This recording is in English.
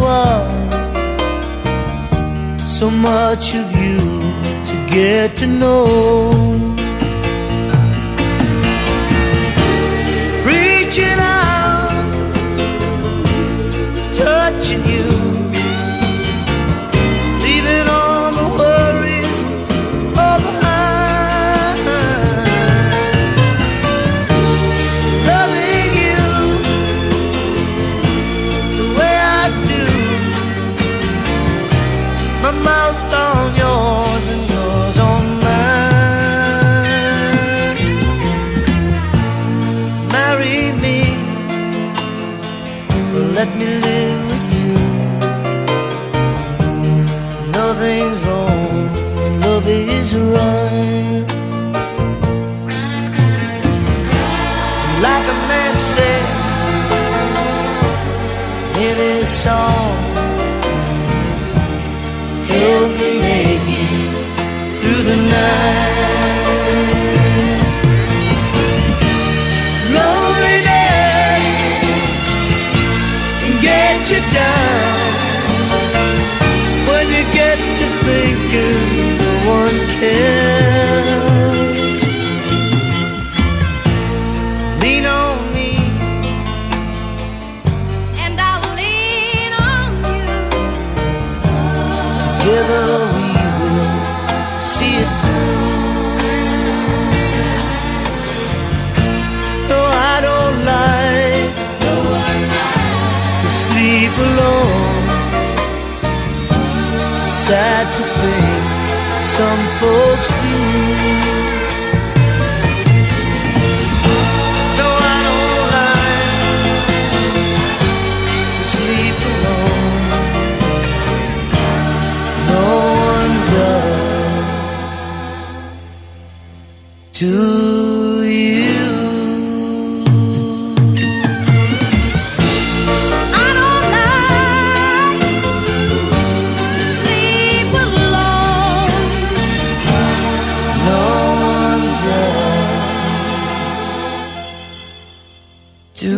are, so much of you to get to know. Reaching out, touching you, leaving all the worries all behind. Loving you the way I do, my mouth on yours and yours on mine. Marry me, or let me live with you. Nothing's wrong when love is right. Like a man said in his song, help me make it through the night. Loneliness can get you down when you get to thinking no one cares. Lean on me and I'll lean on you. together we will see it through. No, I don't like to sleep alone. It's sad to think some folks do. No, I don't like to sleep alone. No one does. Do you? I don't like to sleep alone. No one does. Do